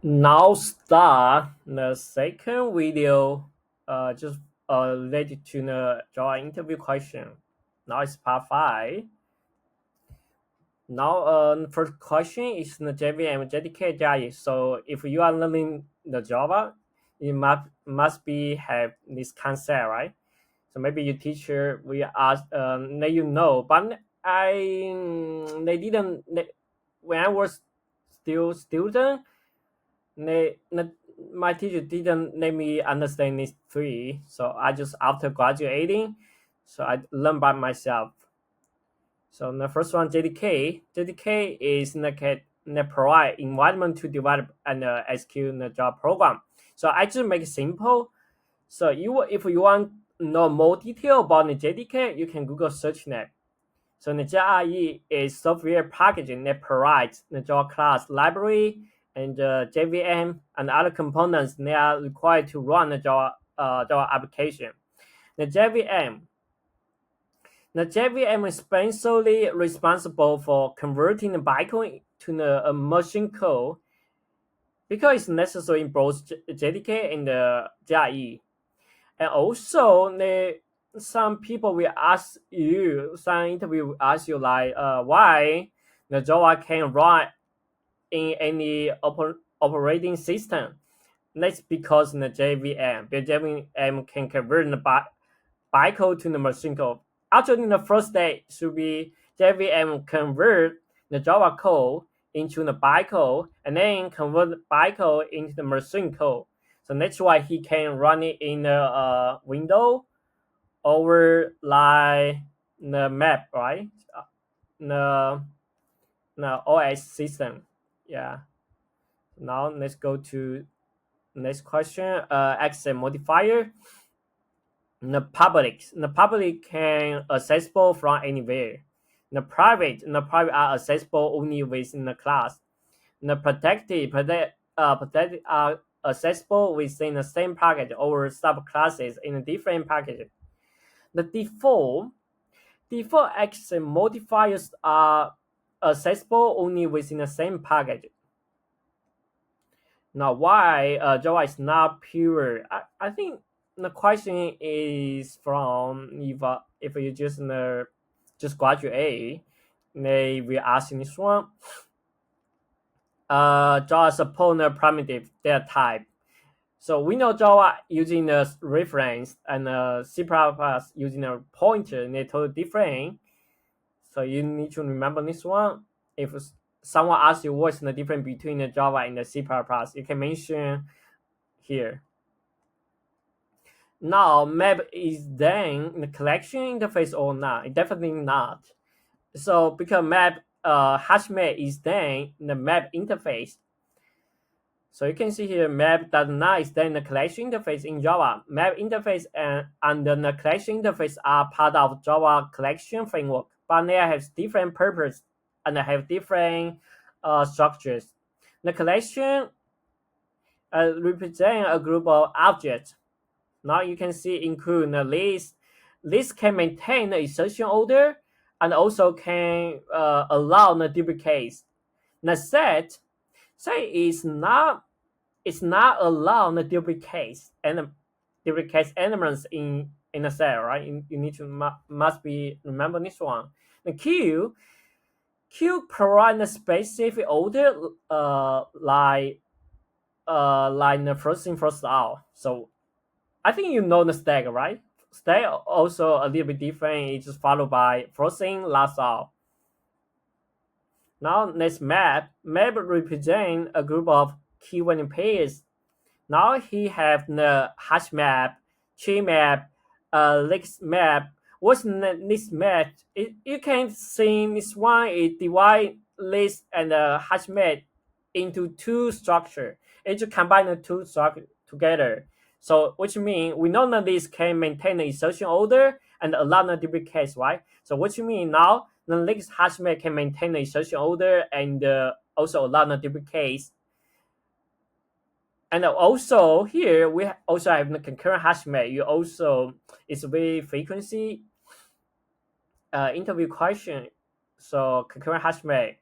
Now start the second video, just related to the Java interview question. Now it's part 5. Now, first question is the JVM JDK JIE. So if you are learning the Java, you must be have this concept, right? So maybe your teacher will ask, let you know, but they didn't. When I was still student, they, my teacher didn't let me understand these three. So I just after graduating, so I learned by myself. So the first one, JDK. JDK is the provide environment to develop and execute the Java program. So I just make it simple. So if you want to know more detail about the JDK, you can Google search that. So the JRE is software packaging that provides the Java class library and the JVM and other components that are required to run the Java application. The JVM the JVM is essentially responsible for converting the bytecode to the machine code because it's necessary in both JDK and the JRE. And also, some people will ask you, some interview will ask you like, why the Java can run in any operating system. That's because the JVM can convert the bytecode to the machine code. Actually, the first step should be JVM convert the Java code into the bytecode and then convert the bytecode into the machine code. So that's why he can run it in the window over like the map, right? The the OS system. Yeah. Now let's go to next question. Access modifier. The public can accessible from anywhere. The private are accessible only within the class. The protected are accessible within the same package or subclasses in a different package. The default access modifiers are accessible only within the same package. Now, why Java is not pure? I think the question is from if you just graduate, they will ask you this one. Java support the primitive data type. So we know Java using the reference and C++ using a pointer, and they're totally different. So you need to remember this one. If someone asks you what's the difference between the Java and the C++, you can mention here. Now, map is then the collection interface or not? Definitely not. So because hash map is then the map interface. So you can see here, map does not extend the collection interface in Java. Map interface and the collection interface are part of Java collection framework, but they have different purpose and they have different structures. The collection represent a group of objects. Now you can see include the list. List can maintain the insertion order and also can allow the duplicates. The set is not allow the duplicates and duplicates elements in a set, right? You need to must be remember this one. The queue provide a specific order like the first in first out. So I think you know the stack, right? Stack also a little bit different. It's just followed by first in last out. Now next map. Map represent a group of key value pairs. Now he have the hash map, tree map, list map. What's this map? You can see this one is divide list and hash map into two structure. It just combine the two structure together. So which means we know that this can maintain the insertion order and allow the duplicates, right? So which means now the list hash map can maintain the insertion order and also allow the duplicates. And also here we also have the concurrent hash map. You also it's a very frequency interview question. So concurrent hash map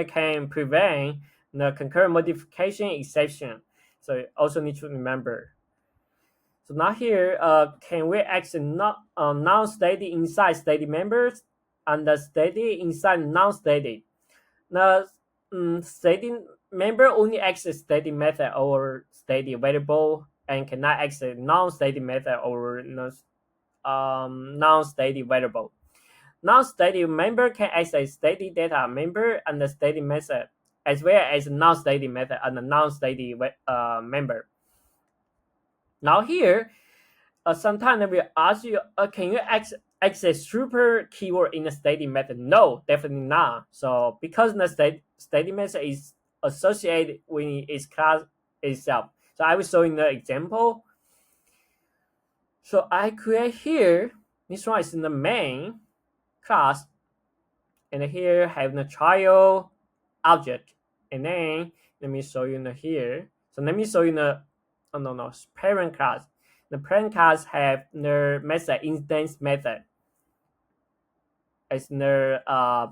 can prevent the concurrent modification exception. So you also need to remember. So now here, can we access non-static inside static members and the static inside non-static? The static member only access static method or static variable and cannot access non-static method or non-static variable. Non-static member can access static data member and the static method, as well as non-static method and the non-static member. Now here, sometimes we ask you, can you access super keyword in the static method? No, definitely not. So because the static method is associated with its class itself. So I will show you the example. So I create here, this one is in the main class, and here have the child object, and then let me show you the here. So let me show you the parent class. The parent class have the method instance method. As the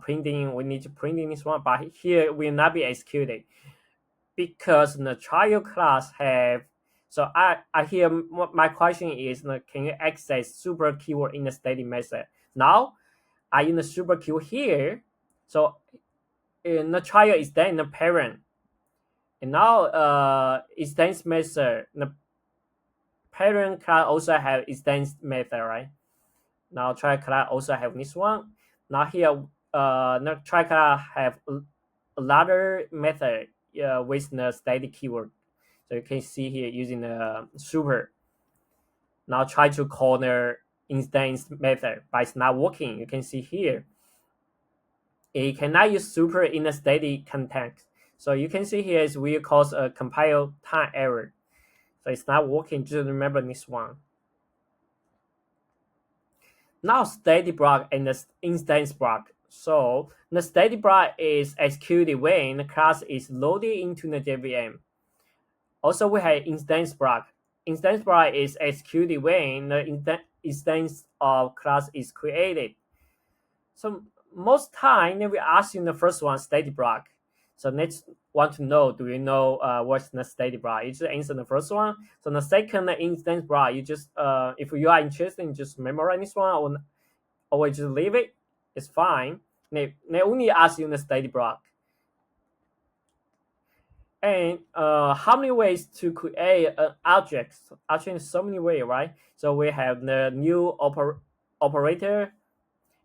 printing, we need to print in this one, but here will not be executed because the child class have. So I hear my question is, can you access super keyword in the static method? Now I in the super keyword here. So in the child is then in the parent, and now instance method. The parent class also have instance method, right? Now child class also have this one. Now here, the child class have another method with the static keyword. So you can see here using the super. Now try to call the instance method, but it's not working. You can see here. It cannot use super in a static context. So you can see here is will cause a compile time error. So it's not working. Just remember this one. Now static block and the instance block. So the static block is executed when the class is loaded into the JVM. Also, we have instance block. Instance block is executed when the instance of class is created. So most time we ask you the first one static block. So next want to know, do you know what's the static block? You just answer the first one. So the second instance block, you just if you are interested in just memorize this one or just leave it, it's fine. They only ask you the static block. And how many ways to create an object? Actually, so many ways, right? So we have the new operator,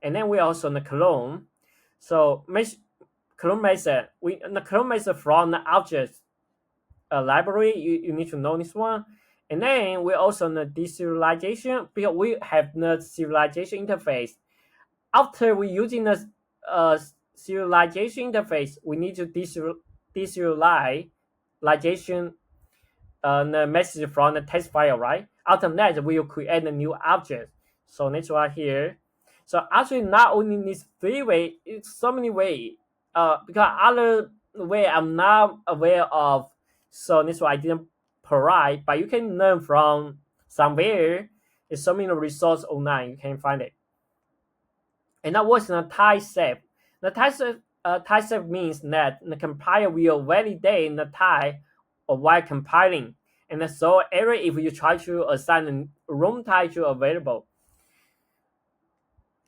and then we also the clone. So clone method, the clone method from the object library. You need to know this one. And then we also the deserialization, because we have the serialization interface. After we using the serialization interface, we need to deserialization the message from the text file, right? After that, we will create a new object. So next one here. So actually, not only these three ways, it's so many ways. Because other way I'm not aware of. So this one I didn't provide, but you can learn from somewhere. There's so many resources online. You can find it. And that was the type safe. The type safe means that the compiler will validate the type while compiling. And so error if you try to assign a wrong type to a variable.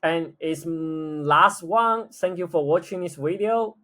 And it's last one. Thank you for watching this video.